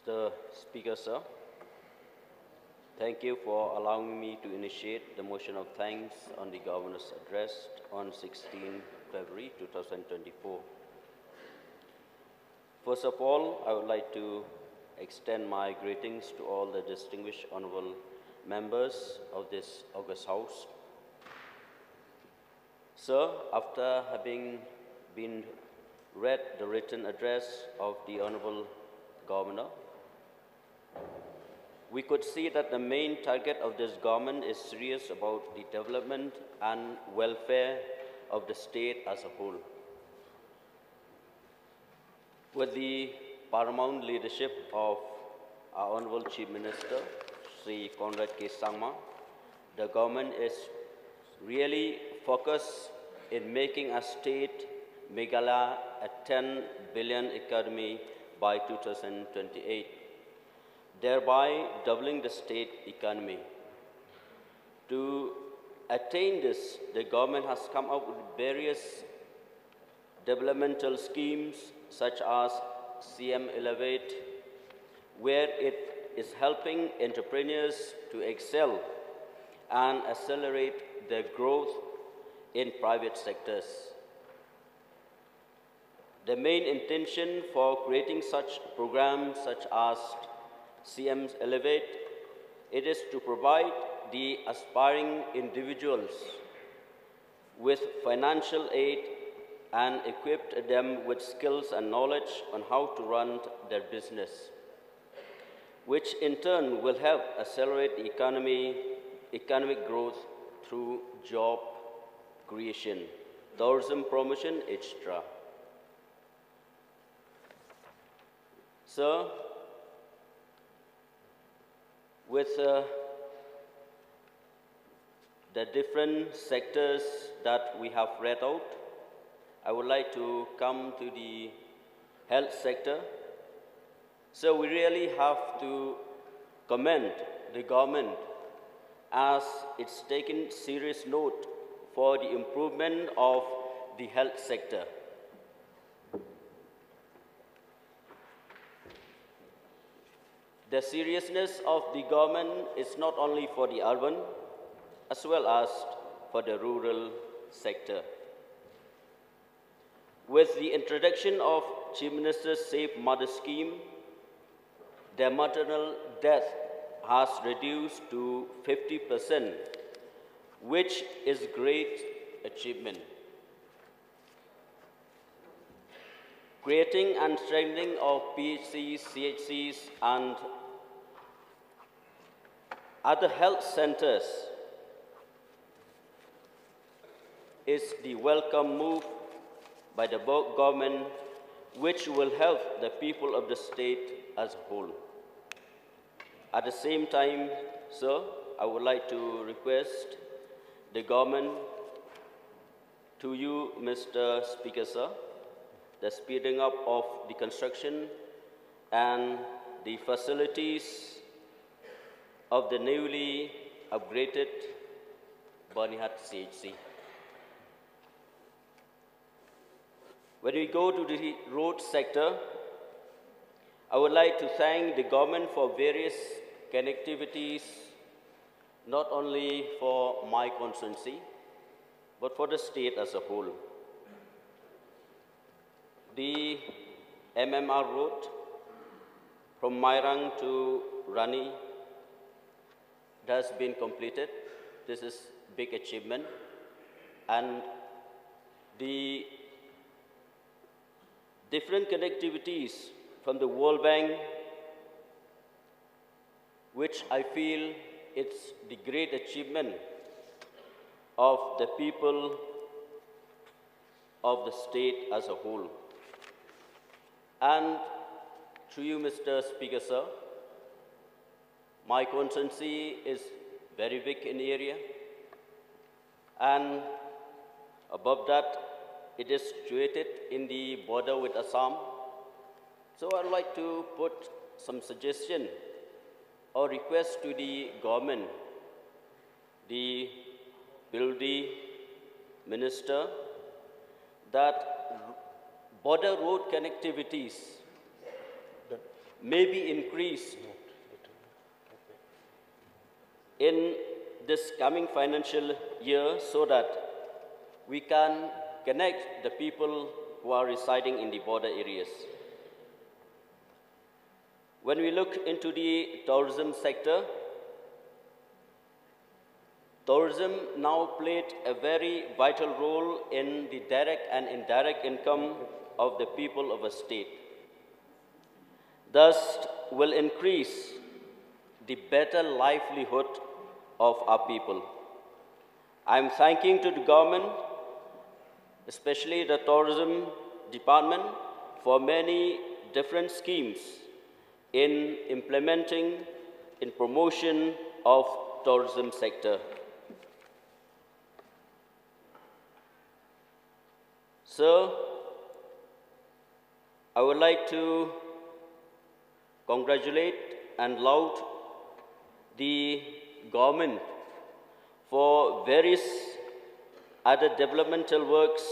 Mr. Speaker, sir, thank you for allowing me to initiate the motion of thanks on the Governor's address on 16 February 2024. First of all, I would like to extend my greetings to all the distinguished honorable members of this august House. Sir, after having been read the written address of the Honorable Governor, we could see that the main target of this government is serious about the development and welfare of the state as a whole. With the paramount leadership of our Honorable Chief Minister, Sri Conrad K. Sangma, the government is really focused in making our state, Meghalaya, a 10 billion economy by 2028, thereby doubling the state economy. To attain this, the government has come up with various developmental schemes such as CM Elevate, where it is helping entrepreneurs to excel and accelerate their growth in private sectors. The main intention for creating such programs such as CM Elevate, it is to provide the aspiring individuals with financial aid and equip them with skills and knowledge on how to run their business, which in turn will help accelerate the economic growth through job creation, tourism promotion, etc. Sir, with the different sectors that we have read out, I would like to come to the health sector. So we really have to commend the government as it's taken serious note for the improvement of the health sector. The seriousness of the government is not only for the urban as well as for the rural sector. With the introduction of Chief Minister's Safe Mother Scheme, the maternal death has reduced to 50%, which is a great achievement. Creating and strengthening of PHCs, CHCs, and other health centers is the welcome move by the government, which will help the people of the state as a whole. At the same time, sir, I would like to request the government to you, Mr. Speaker, sir, the speeding up of the construction and the facilities of the newly upgraded Banihat CHC. When we go to the road sector, I would like to thank the government for various connectivities, not only for my constituency, but for the state as a whole. The MMR road from Mairang to Ronnie has been completed. This is a big achievement. And the different connectivities from the World Bank, which I feel it's the great achievement of the people of the state as a whole. And to you, Mr. Speaker, sir, my constituency is very big in area, and above that, it is situated in the border with Assam. So I'd like to put some suggestion or request to the government, the building Minister, that border road connectivities may be increased in this coming financial year so that we can connect the people who are residing in the border areas. When we look into the tourism sector, tourism now played a very vital role in the direct and indirect income of the people of a state. Thus will increase the better livelihood of our people. I'm thanking to the government, especially the tourism department, for many different schemes in implementing, in promotion of tourism sector. Sir, I would like to congratulate and laud the government for various other developmental works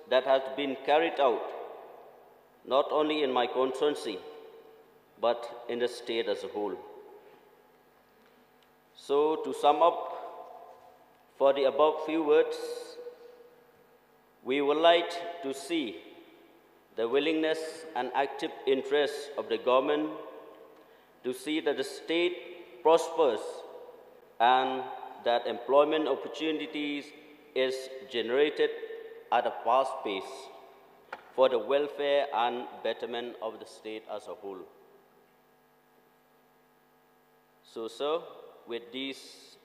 that have been carried out, not only in my constituency, but in the state as a whole. So to sum up, for the above few words, we would like to see the willingness and active interest of the government to see that the state prospers and that employment opportunities is generated at a fast pace for the welfare and betterment of the state as a whole. So, sir, with these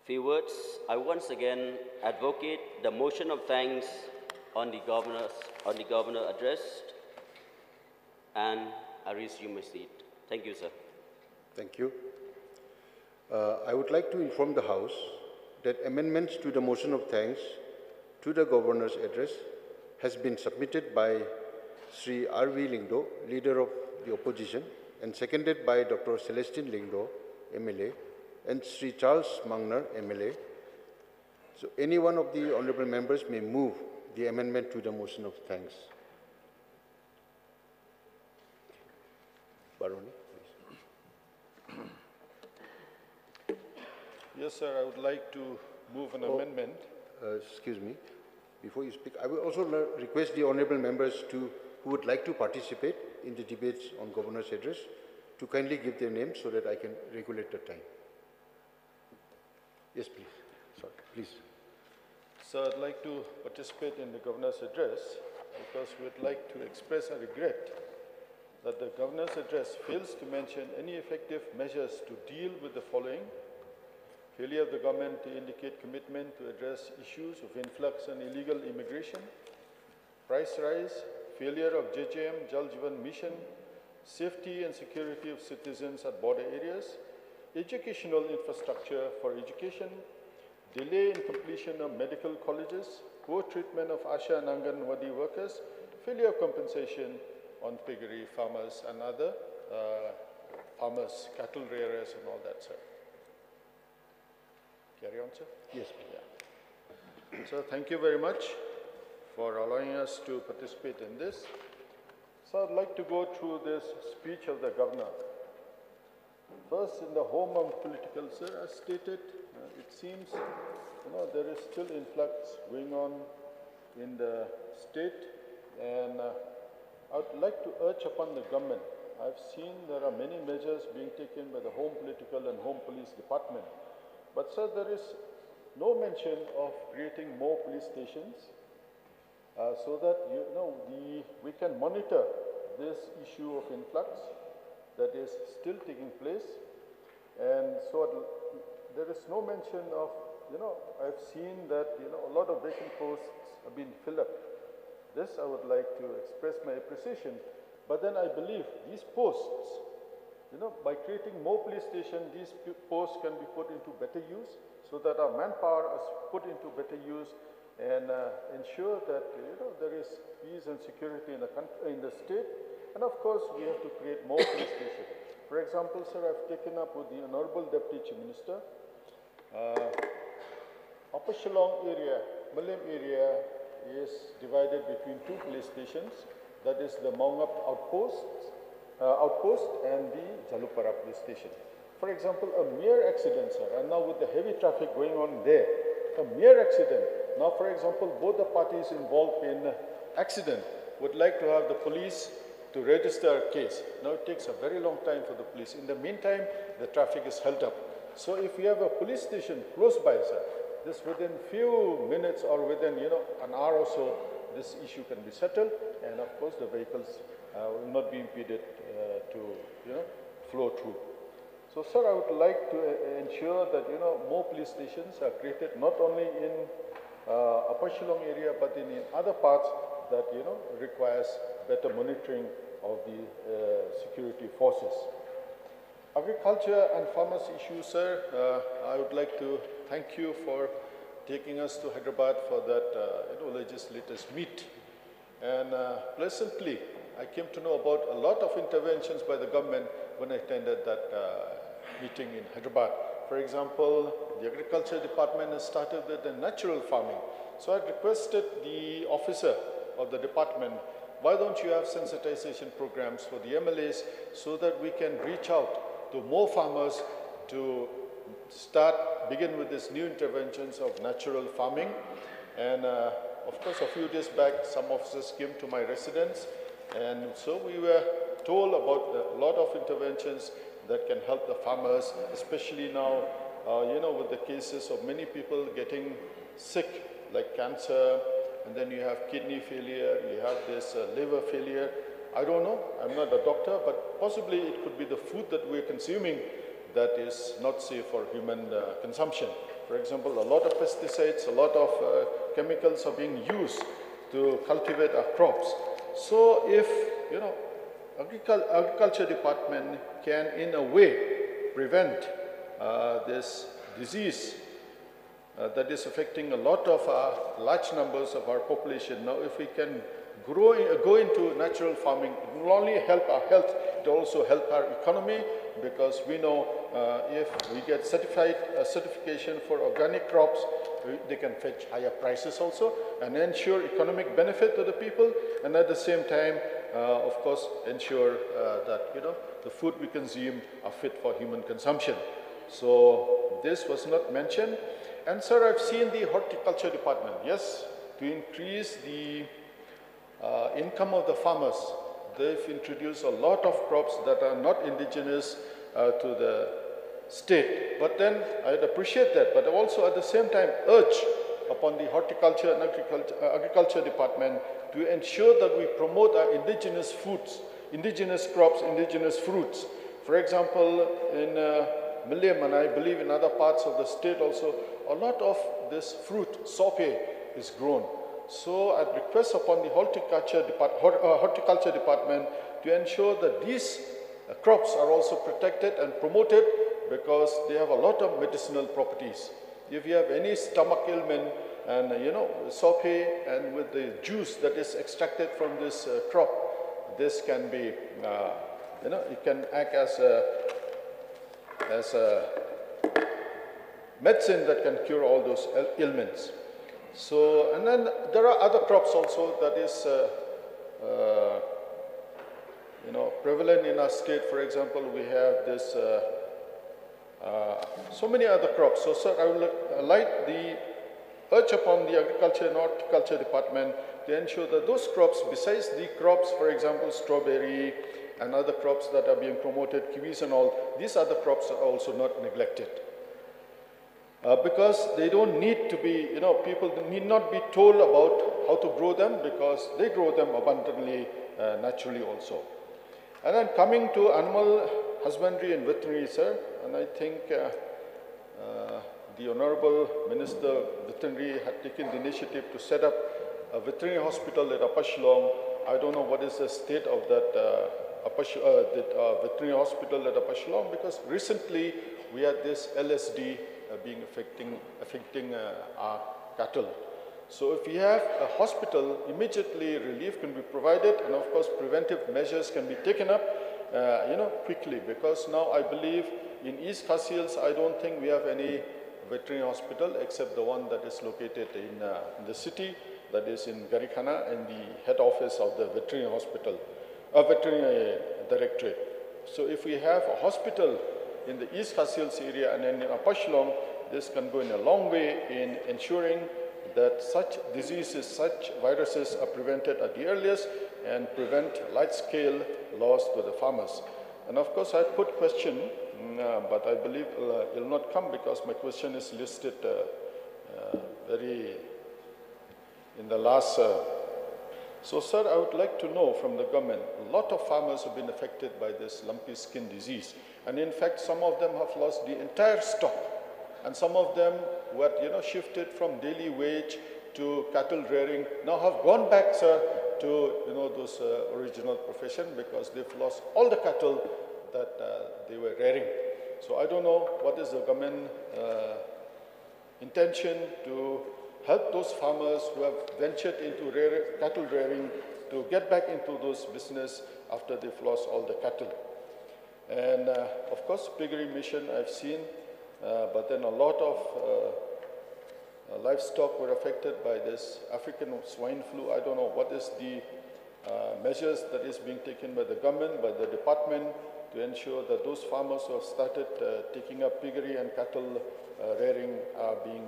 few words, I once again advocate the motion of thanks on the governor addressed, and I resume my seat. Thank you, sir. Thank you. I would like to inform the House that amendments to the motion of thanks to the Governor's address has been submitted by Sri R.V. Lyngdoh, Leader of the Opposition, and seconded by Dr. Celestine Lyngdoh, MLA, and Sri Charles Mangner, MLA. So any one of the honorable members may move the amendment to the motion of thanks. Ronnie, please. Yes, sir. I would like to move an amendment. Excuse me. Before you speak, I will also request the honorable members who would like to participate in the debates on Governor's address to kindly give their names so that I can regulate the time. Yes, please. Sorry, please. Sir, I'd like to participate in the Governor's address because we'd like to express our regret that the Governor's address fails to mention any effective measures to deal with the following: failure of the government to indicate commitment to address issues of influx and illegal immigration, price rise, failure of JJM, Jal Jeevan Mission, safety and security of citizens at border areas, educational infrastructure for education, delay in completion of medical colleges, poor treatment of Asha and Anganwadi workers, failure of compensation on piggery farmers and other farmers, cattle rearers and all that, sir. Carry on, sir? Yes, yeah. So thank you very much for allowing us to participate in this. So I'd like to go through this speech of the governor. First, in the home of political, sir, as stated, it seems there is still influx going on in the state, and I would like to urge upon the government. I've seen there are many measures being taken by the home political and home police department. But sir, there is no mention of creating more police stations so that we can monitor this issue of influx that is still taking place. And so there is no mention of, I've seen that a lot of vacant posts have been filled up. This I would like to express my appreciation. But then I believe these posts, by creating more police stations, these posts can be put into better use so that our manpower is put into better use and ensure that there is peace and security in the country, in the state. And of course, we have to create more police stations. For example, sir, I've taken up with the Honorable Deputy Chief Minister, Upper Shillong area, Malim area is divided between two police stations, that is the Maungap outpost and the Jalupara police station. For example, a mere accident, sir, and now with the heavy traffic going on there, a mere accident. Now, for example, both the parties involved in accident would like to have the police to register a case. Now, it takes a very long time for the police. In the meantime, the traffic is held up. So, if you have a police station close by, sir, this within few minutes or within, an hour or so, this issue can be settled, and of course, the vehicles will not be impeded to, flow through. So, sir, I would like to ensure that, more police stations are created not only in Upper Shillong area, but in other parts that, requires better monitoring of the security forces. Agriculture and farmers issues, sir, I would like to thank you for taking us to Hyderabad for that, legislators meet. And pleasantly, I came to know about a lot of interventions by the government when I attended that meeting in Hyderabad. For example, the agriculture department has started with the natural farming. So I requested the officer of the department, why don't you have sensitization programs for the MLAs so that we can reach out to more farmers to begin with these new interventions of natural farming. And of course, a few days back, some officers came to my residence, and so we were told about a lot of interventions that can help the farmers, especially now, with the cases of many people getting sick, like cancer, and then you have kidney failure, you have this liver failure. I don't know, I'm not a doctor, but possibly it could be the food that we're consuming that is not safe for human consumption. For example, a lot of pesticides, a lot of chemicals are being used to cultivate our crops. So if, agriculture department can in a way prevent this disease that is affecting a lot of large numbers of our population. Now, if we can go into natural farming, it will only help our health, it will also help our economy, because we know if we get certification for organic crops, they can fetch higher prices also and ensure economic benefit to the people, and at the same time, of course, ensure that the food we consume are fit for human consumption. So this was not mentioned. And sir, I've seen the horticulture department, yes, to increase the income of the farmers. They've introduced a lot of crops that are not indigenous to the state. But then I'd appreciate that, but also at the same time urge upon the horticulture and agriculture department to ensure that we promote our indigenous foods, indigenous crops, indigenous fruits. For example, in Milliam, and I believe in other parts of the state also, a lot of this fruit, syep, is grown. So I'd request upon the horticulture department to ensure that these crops are also protected and promoted, because they have a lot of medicinal properties. If you have any stomach ailment, and syep and with the juice that is extracted from this crop, this can be, it can act as a medicine that can cure all those ailments. So, and then there are other crops also that is, prevalent in our state. For example, we have this, so many other crops. So, sir, I would like the urge upon the agriculture and horticulture department to ensure that those crops, besides the crops, for example, strawberry and other crops that are being promoted, kiwis and all, these other crops are also not neglected. Because they don't need to be, people need not be told about how to grow them, because they grow them abundantly, naturally also. And then coming to animal husbandry and veterinary, sir, and I think the Honorable Minister of Veterinary had taken the initiative to set up a veterinary hospital at Upper Shillong. I don't know what is the state of that veterinary hospital at Upper Shillong, because recently we had this LSD affecting our cattle. So if we have a hospital, immediately relief can be provided, and of course preventive measures can be taken up, quickly, because now I believe in East Khasi Hills, I don't think we have any veterinary hospital except the one that is located in the city, that is in Garikana, and the head office of the veterinary hospital, veterinary directorate. So if we have a hospital in the East Khas Hills area and in Upper Shillong, this can go in a long way in ensuring that such diseases, such viruses are prevented at the earliest and prevent large-scale loss to the farmers. And of course, I put question, but I believe it will not come because my question is listed very in the last. So, sir, I would like to know from the government, a lot of farmers have been affected by this lumpy skin disease. And in fact, some of them have lost the entire stock. And some of them who had, shifted from daily wage to cattle rearing now have gone back, sir, to, those original profession because they've lost all the cattle that they were rearing. So I don't know what is the government intention to help those farmers who have ventured into cattle rearing to get back into those business after they've lost all the cattle. And of course, piggery mission I've seen, but then a lot of livestock were affected by this African swine flu. I don't know what is the measures that is being taken by the government, by the department, to ensure that those farmers who have started taking up piggery and cattle rearing are being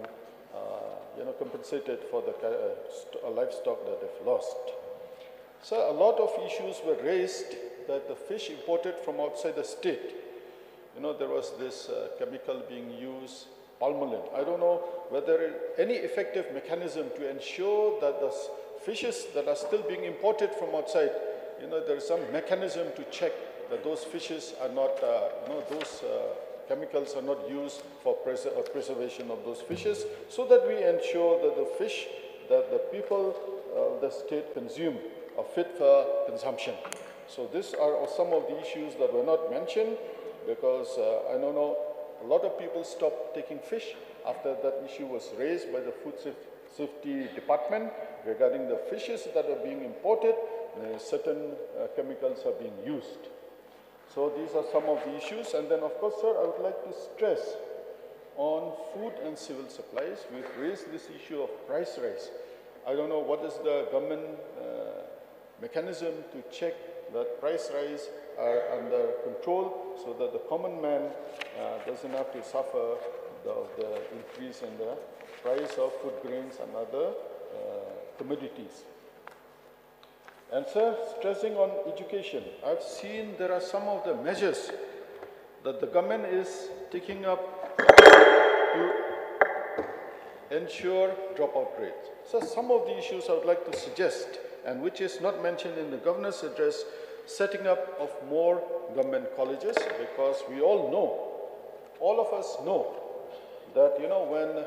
compensated for the livestock that they've lost. So a lot of issues were raised that the fish imported from outside the state, there was this chemical being used, palmolin. I don't know whether any effective mechanism to ensure that the fishes that are still being imported from outside, there is some mechanism to check that those fishes are not, those chemicals are not used for preservation of those fishes, so that we ensure that the fish that the people of the state consume are fit for consumption. So these are some of the issues that were not mentioned because I don't know, a lot of people stopped taking fish after that issue was raised by the Food Safety Department regarding the fishes that are being imported, certain chemicals are being used. So these are some of the issues. And then, of course, sir, I would like to stress on food and civil supplies. We've raised this issue of price rise. I don't know what is the government mechanism to check that price rise are under control so that the common man doesn't have to suffer the increase in the price of food grains and other commodities. And sir, stressing on education, I've seen there are some of the measures that the government is taking up to ensure dropout rates. So some of the issues I would like to suggest, and which is not mentioned in the governor's address, setting up of more government colleges, because we all know, all of us know, that when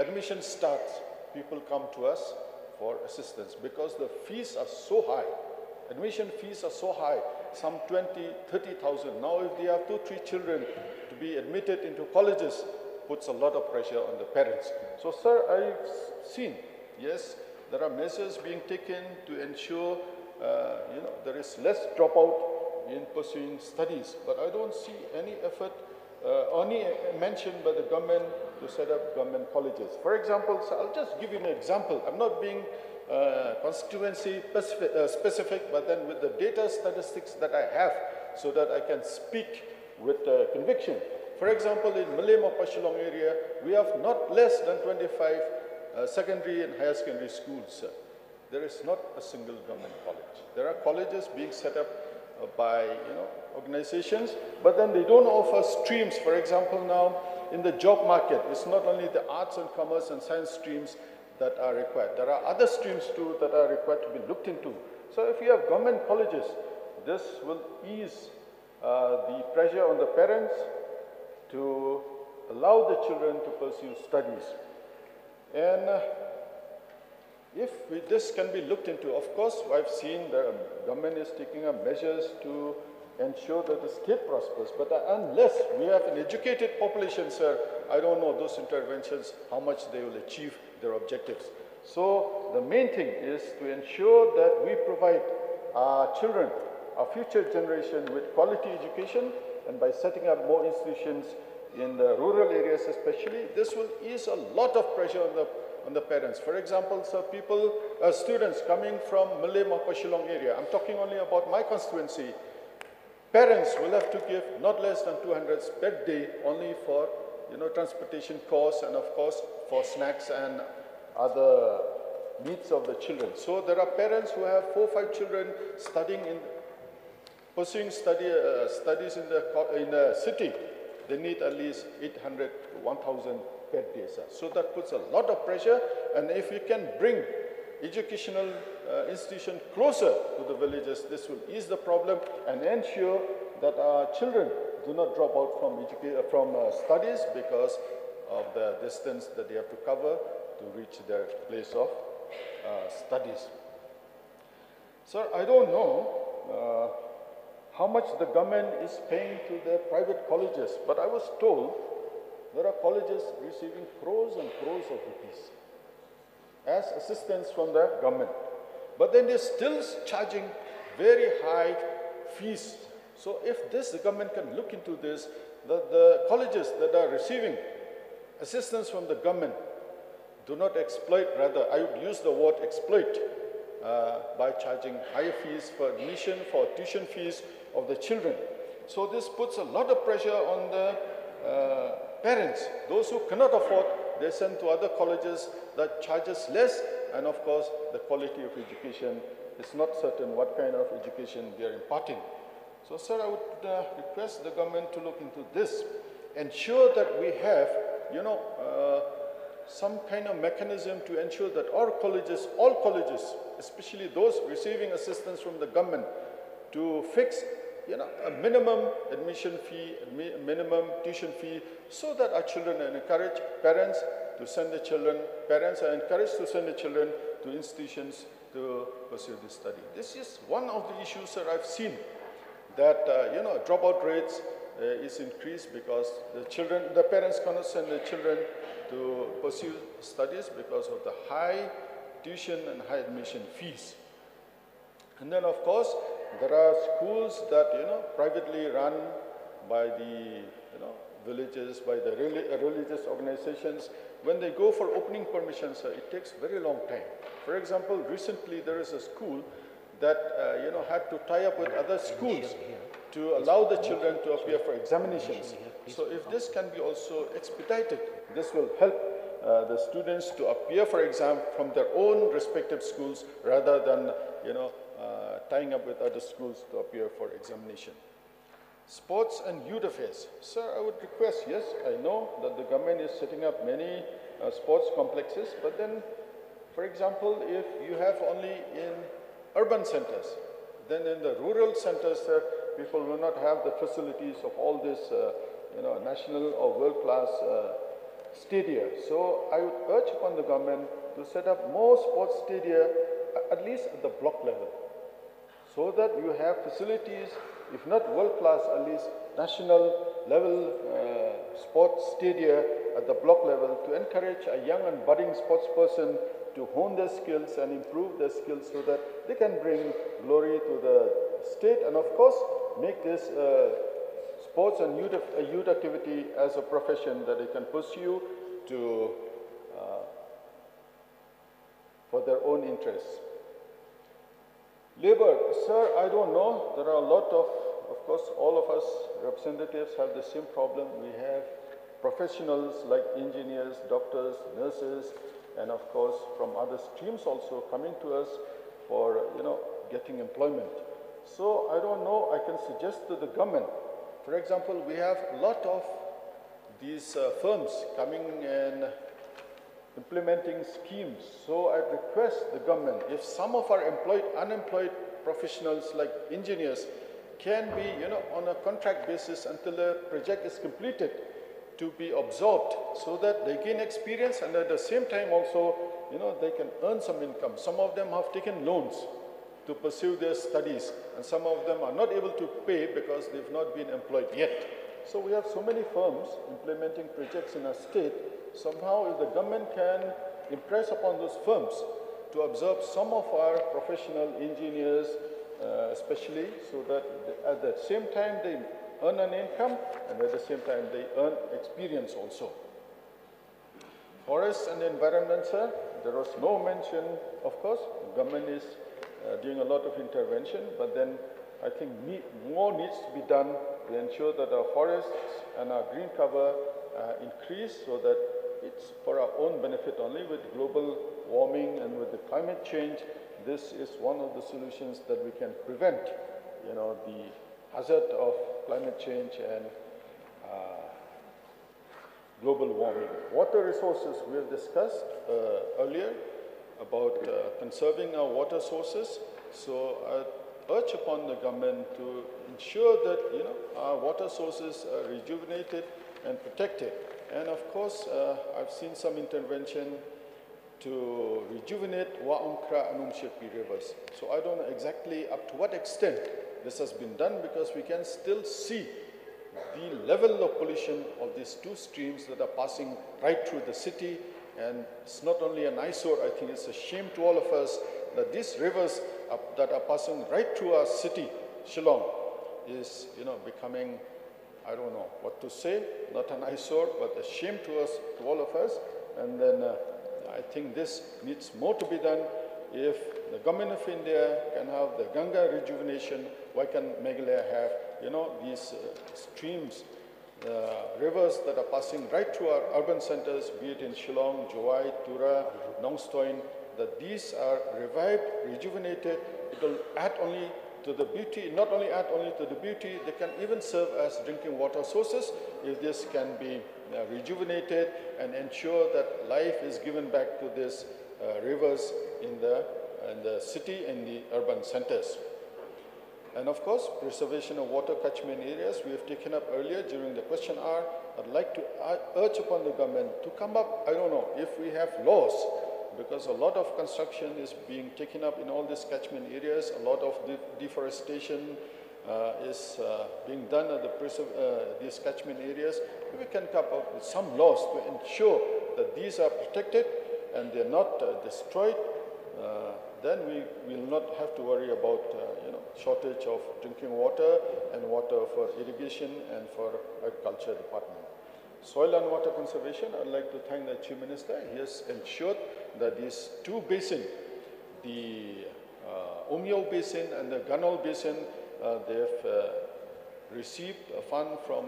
admission starts, people come to us for assistance because the fees are so high. Admission fees are so high, some 20,000, 30,000. Now if they have 2, 3 children to be admitted into colleges, puts a lot of pressure on the parents. So sir, I've seen, yes, there are measures being taken to ensure there is less dropout in pursuing studies, but I don't see any effort, only mentioned by the government to set up government colleges. For example, so I'll just give you an example. I'm not being constituency specific, but then with the data statistics that I have, so that I can speak with conviction. For example, in Malayam Upper Shillong area, we have not less than 25 secondary and higher secondary schools. There is not a single government college. There are colleges being set up by organizations, but then they don't offer streams. For example, now in the job market, it's not only the arts and commerce and science streams that are required. There are other streams too that are required to be looked into. So if you have government colleges, this will ease the pressure on the parents to allow the children to pursue studies. And if this can be looked into, of course, I've seen the government is taking up measures to ensure that the state prospers. But unless we have an educated population, sir, I don't know those interventions, how much they will achieve their objectives. So the main thing is to ensure that we provide our children, our future generation with quality education, and by setting up more institutions in the rural areas especially, this will ease a lot of pressure on the parents. For example, so students coming from Malay Mapashilong area, I'm talking only about my constituency, parents will have to give not less than 200 per day only for transportation costs and of course for snacks and other needs of the children. So there are parents who have 4 or 5 children pursuing studies in the city. They need at least 800 to 1,000 per day, sir. So that puts a lot of pressure, and if we can bring educational institution closer to the villages, this will ease the problem and ensure that our children do not drop out from studies because of the distance that they have to cover to reach their place of studies. Sir, I don't know how much the government is paying to the private colleges, but I was told there are colleges receiving crores and crores of rupees as assistance from the government. But then they're still charging very high fees. So if the government can look into this, the colleges that are receiving assistance from the government do not exploit, rather I would use the word exploit, by charging higher fees for admission, for tuition fees of the children. So this puts a lot of pressure on the parents. Those who cannot afford, they send to other colleges that charges less, and of course the quality of education is not certain what kind of education they are imparting. So sir, I would request the government to look into this, ensure that we have, some kind of mechanism to ensure that all colleges, especially those receiving assistance from the government, to fix a minimum admission fee, a minimum tuition fee, so that our children are encouraged, parents are encouraged to send the children to institutions to pursue this study. This is one of the issues that I've seen, that dropout rates is increased because the parents cannot send their children to pursue studies because of the high tuition and high admission fees. And then of course there are schools that privately run by the villages, by the religious organizations. When they go for opening permissions, it takes very long time. For example, recently there is a school that had to tie up with other schools to allow the children to appear for examinations. So if this can be also expedited, this will help the students to appear for exam from their own respective schools rather than tying up with other schools to appear for examination. Sports and youth affairs. Sir, I would request, yes, I know that the government is setting up many sports complexes, but then, for example, if you have only in urban centers, then in the rural centers, people will not have the facilities of all this, national or world-class stadia. So I would urge upon the government to set up more sports stadia, at least at the block level, so that you have facilities, if not world-class, at least national level sports stadia at the block level to encourage a young and budding sports person to hone their skills and improve their skills so that they can bring glory to the state and of course make this sports and youth activity as a profession that they can pursue to for their own interests. Labor, sir, I don't know. There are a lot of course, all of us representatives have the same problem. We have professionals like engineers, doctors, nurses, and of course from other streams also coming to us for getting employment. So I don't know, I can suggest to the government, for example, we have a lot of these firms coming and implementing schemes. So I request the government, if some of our unemployed professionals like engineers can be on a contract basis until the project is completed, to be absorbed so that they gain experience and at the same time also they can earn some income. Some of them have taken loans to pursue their studies and some of them are not able to pay because they've not been employed yet. So we have so many firms implementing projects in our state. Somehow if the government can impress upon those firms to absorb some of our professional engineers especially, so that at the same time they earn an income, and at the same time they earn experience also. Forests and environment, sir, there was no mention, of course, government is doing a lot of intervention, but then I think more needs to be done to ensure that our forests and our green cover increase, so that it's for our own benefit only. With global warming and with the climate change, this is one of the solutions that we can prevent, the hazard of climate change and global warming. Water resources, we have discussed earlier about conserving our water sources. So I urge upon the government to ensure that our water sources are rejuvenated and protected. And of course, I've seen some intervention to rejuvenate Wa'umkra and Umshepi rivers. So I don't know exactly up to what extent this has been done, because we can still see the level of pollution of these two streams that are passing right through the city. And it's not only an eyesore, I think it's a shame to all of us that these rivers that are passing right through our city, Shillong, is becoming, I don't know what to say, not an eyesore, but a shame to us, to all of us. And then I think this needs more to be done. If the government of India can have the Ganga rejuvenation, why can Meghalaya have these streams, rivers that are passing right through our urban centers, be it in Shillong, Jowai, Tura, Nongstoin, that these are revived, rejuvenated. It will add only to the beauty, not only add only to the beauty, they can even serve as drinking water sources if this can be rejuvenated and ensure that life is given back to these rivers in the city and the urban centers. And of course, preservation of water catchment areas we have taken up earlier during the question hour. I'd like to urge upon the government to come up, I don't know, if we have laws, because a lot of construction is being taken up in all these catchment areas, a lot of deforestation is being done at these catchment areas. If we can come up with some laws to ensure that these are protected and they're not destroyed, then we will not have to worry about shortage of drinking water and water for irrigation and for agriculture department. Soil and water conservation, I'd like to thank the Chief Minister. He has ensured that these two basins, the Umyao Basin and the Ganol Basin, they have received a fund from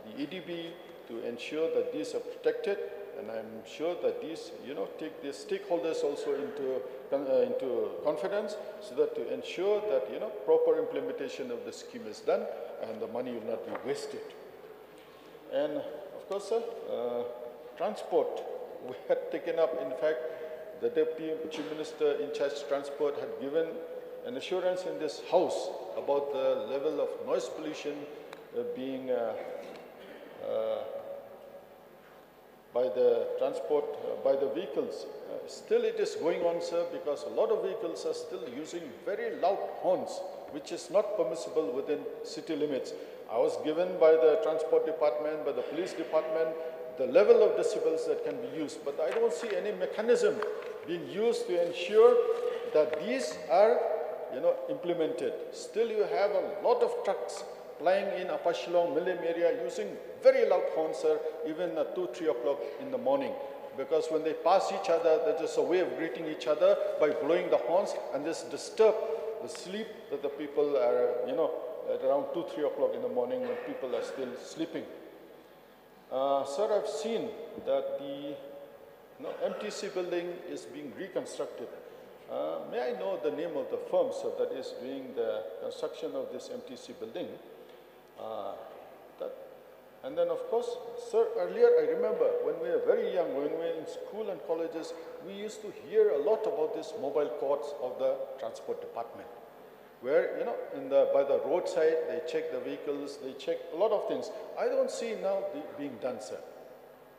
the EDB to ensure that these are protected. And I'm sure that these, take the stakeholders also into confidence, so that to ensure that, proper implementation of the scheme is done and the money will not be wasted. And of course, sir, transport, we had taken up, in fact, the Deputy Chief Minister in charge of transport had given an assurance in this house about the level of noise pollution being by the transport, by the vehicles. Still it is going on, sir, because a lot of vehicles are still using very loud horns, which is not permissible within city limits. I was given by the transport department, by the police department, the level of decibels that can be used, but I don't see any mechanism being used to ensure that these are, implemented. Still you have a lot of trucks plying in Upper Shillong, Milim area, using very loud horns, sir, even at 2, 3 o'clock in the morning. Because when they pass each other, there's just a way of greeting each other by blowing the horns, and this disturbs the sleep that the people are, at around 2, 3 o'clock in the morning when people are still sleeping. Sir, I've seen that the MTC building is being reconstructed. May I know the name of the firm, sir, that is doing the construction of this MTC building? And then, of course, sir, earlier I remember when we were very young, when we were in school and colleges, we used to hear a lot about these mobile courts of the transport department, where, by the roadside, they check the vehicles, they check a lot of things. I don't see now being done, sir.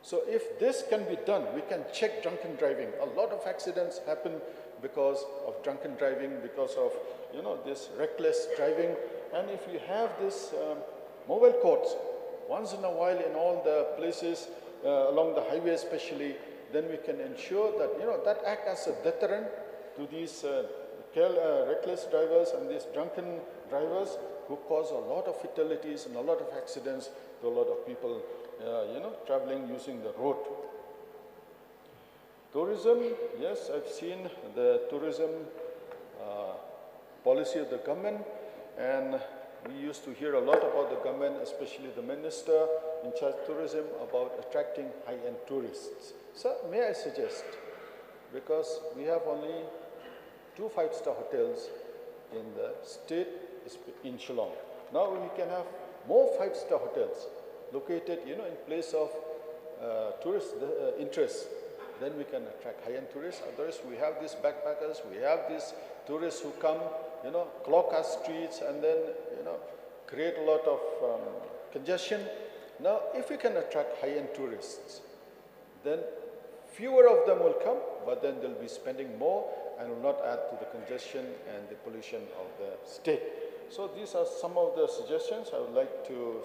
So if this can be done, we can check drunken driving. A lot of accidents happen because of drunken driving, because of, this reckless driving. And if you have this mobile courts, once in a while in all the places, along the highway especially, then we can ensure that, that act as a deterrent to these reckless drivers and these drunken drivers, who cause a lot of fatalities and a lot of accidents to a lot of people, traveling using the road. Tourism, yes, I've seen the tourism policy of the government, and we used to hear a lot about the government, especially the minister in charge of tourism, about attracting high-end tourists. So may I suggest, because we have only 2 5-star hotels in the state in Shillong. Now we can have more 5-star hotels located, in place of tourist interest. Then we can attract high-end tourists. Otherwise, we have these backpackers, we have these tourists who come, clog our streets and then, create a lot of congestion. Now, if we can attract high-end tourists, then fewer of them will come, but then they'll be spending more and will not add to the congestion and the pollution of the state. So these are some of the suggestions I would like to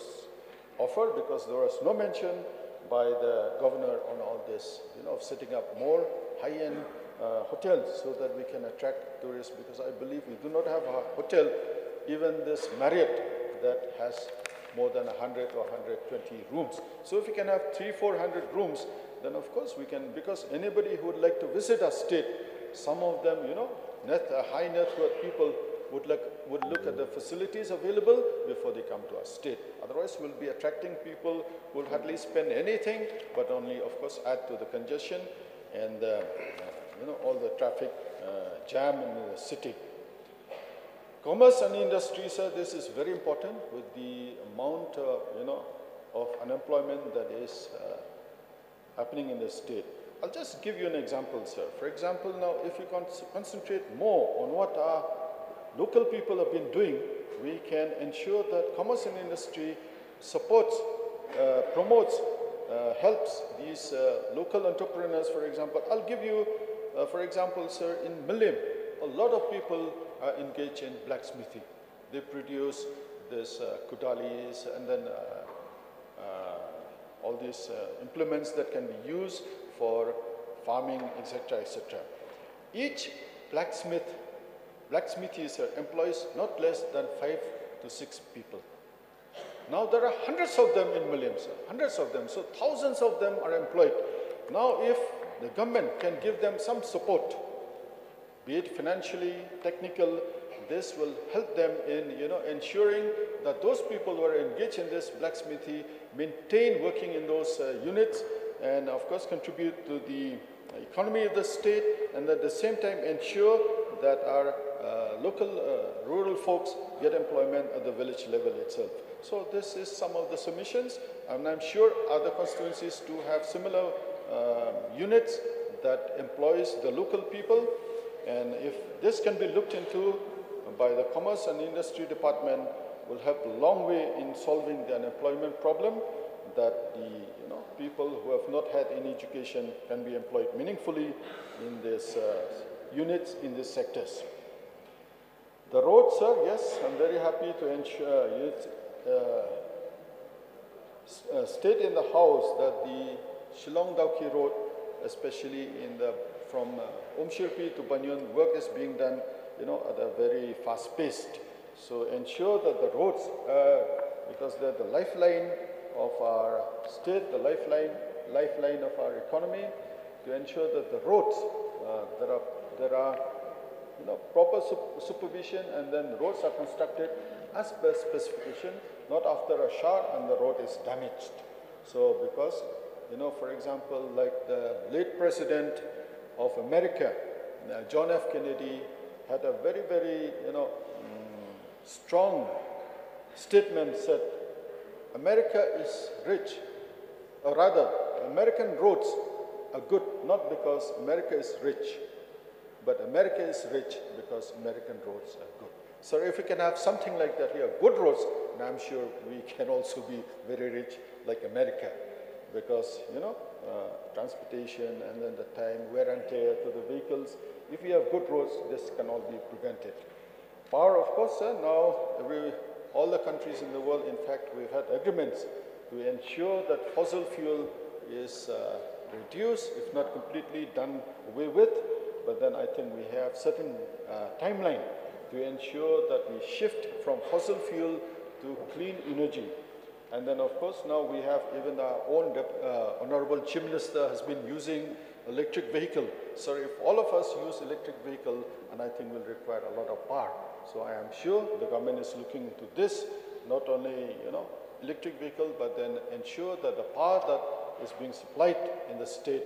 offer, because there was no mention by the governor on all this, of setting up more high-end hotels so that we can attract tourists, because I believe we do not have a hotel, even this Marriott, that has more than 100 or 120 rooms. So if we can have 300-400 rooms, then of course we can, because anybody who would like to visit our state, some of them, high net worth people would look at the facilities available before they come to our state. Otherwise, we'll be attracting people who will hardly spend anything, but only, of course, add to the congestion and, all the traffic jam in the city. Commerce and industry, sir, this is very important with the amount, of unemployment that is happening in the state. I'll just give you an example, sir. For example, now, if you concentrate more on what our local people have been doing, we can ensure that commerce and industry supports, promotes, helps these local entrepreneurs, for example. I'll give you, for example, sir, in Milim, a lot of people are engaged in blacksmithing. They produce this kudalis and then all these implements that can be used for farming, etc., etc. Each blacksmithy, sir, employs not less than 5 to 6 people. Now there are hundreds of them in Milim, sir, hundreds of them. So thousands of them are employed. Now if the government can give them some support, be it financially, technical, this will help them in, ensuring that those people who are engaged in this blacksmithy maintain working in those units, and of course contribute to the economy of the state, and at the same time ensure that our local rural folks get employment at the village level itself. So this is some of the submissions, and I'm sure other constituencies do have similar units that employs the local people, and if this can be looked into by the Commerce and Industry Department, will help a long way in solving the unemployment problem, that the people who have not had any education can be employed meaningfully in these units, in these sectors. The roads, sir, yes, I'm very happy to ensure state in the House that the Shillong-Dauki Road, especially in the from Umshirpi to Banyan, work is being done, at a very fast pace. So ensure that the roads, because they're the lifeline of our state, the lifeline of our economy, to ensure that the roads, there are proper supervision, and then roads are constructed as per specification, not after a shower and the road is damaged. So because, for example, like the late President of America, John F. Kennedy, had a very, very, strong statement, said, America is rich, or rather, American roads are good, not because America is rich, but America is rich because American roads are good. So if we can have something like that here, good roads, and I'm sure we can also be very rich like America, because, transportation and then the time, wear and tear to the vehicles, if we have good roads, this can all be prevented. Power, of course, now all the countries in the world, in fact, we've had agreements to ensure that fossil fuel is reduced, if not completely done away with. But then I think we have certain timeline to ensure that we shift from fossil fuel to clean energy. And then, of course, now we have even our own Honorable Chief Minister has been using electric vehicle. So if all of us use electric vehicle, and I think will require a lot of power. So I am sure the government is looking into this, not only, electric vehicle, but then ensure that the power that is being supplied in the state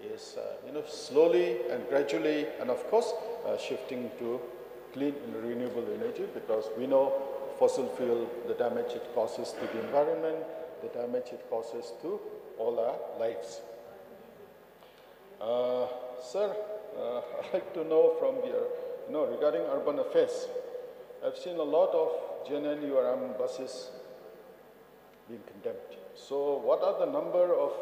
is, slowly and gradually, and of course, shifting to clean and renewable energy, because we know fossil fuel, the damage it causes to the environment, the damage it causes to all our lives. Sir, I'd like to know from your, regarding urban affairs, I've seen a lot of JNNURM buses being condemned. So what are the number of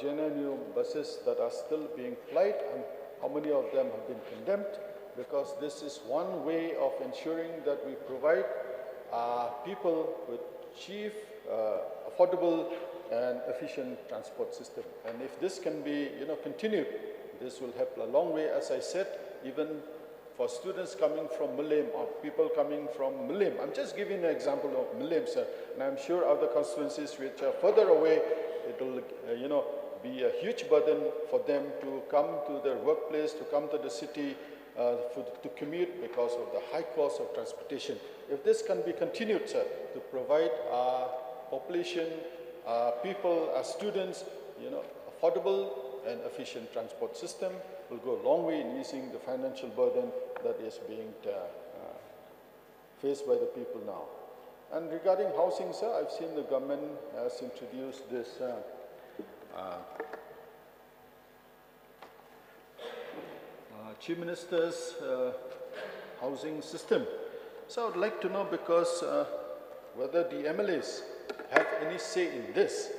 JNNU buses that are still being plied, and how many of them have been condemned? Because this is one way of ensuring that we provide people with cheap, affordable and efficient transport system. And if this can be continued, this will help a long way, as I said, even for students coming from Mulim or people coming from Mulim. I'm just giving an example of Mulim, sir, and I'm sure other constituencies which are further away, it will be a huge burden for them to come to their workplace, to come to the city, to commute because of the high cost of transportation. If this can be continued, sir, to provide our population, people, our students, affordable and efficient transport system, will go a long way in easing the financial burden that is being faced by the people now. And regarding housing, sir, I've seen the government has introduced this Chief Minister's housing system. So I would like to know, because whether the MLAs have any say in this,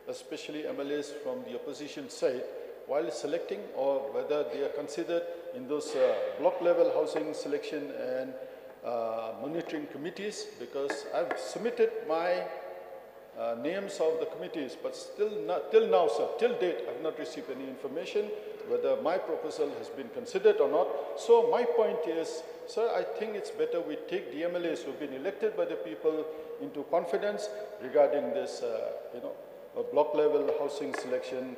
especially MLAs from the opposition side, while selecting, or whether they are considered in those block level housing selection and monitoring committees, because I've submitted my names of the committees, but still not, till now, sir, till date, I've not received any information whether my proposal has been considered or not. So my point is, sir, I think it's better we take the MLAs who've been elected by the people into confidence regarding this, a block level housing selection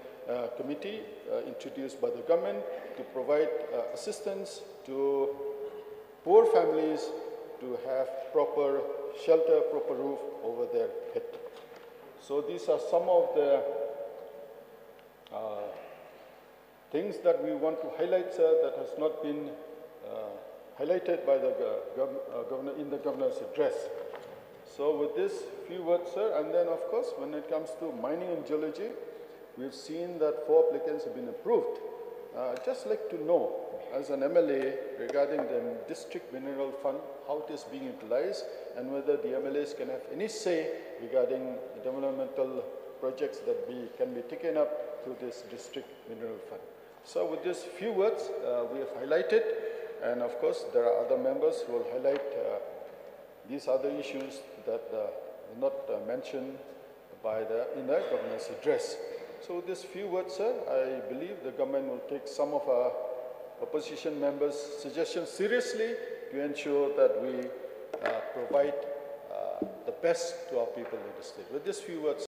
committee introduced by the government to provide assistance to poor families to have proper shelter, proper roof over their head. So these are some of the things that we want to highlight, sir, that has not been highlighted by the governor in the governor's address. So with this few words, sir, and then of course when it comes to mining and geology, we've seen that 4 applicants have been approved. Just like to know, as an MLA, regarding the district mineral fund, how it is being utilized, and whether the MLAs can have any say regarding the developmental projects that can be taken up through this district mineral fund. So with these few words, we have highlighted, and of course there are other members who will highlight these other issues that are not mentioned in the governor's address. So with these few words, sir, I believe the government will take some of our opposition members' suggestions seriously to ensure that we provide the best to our people in the state. With these few words,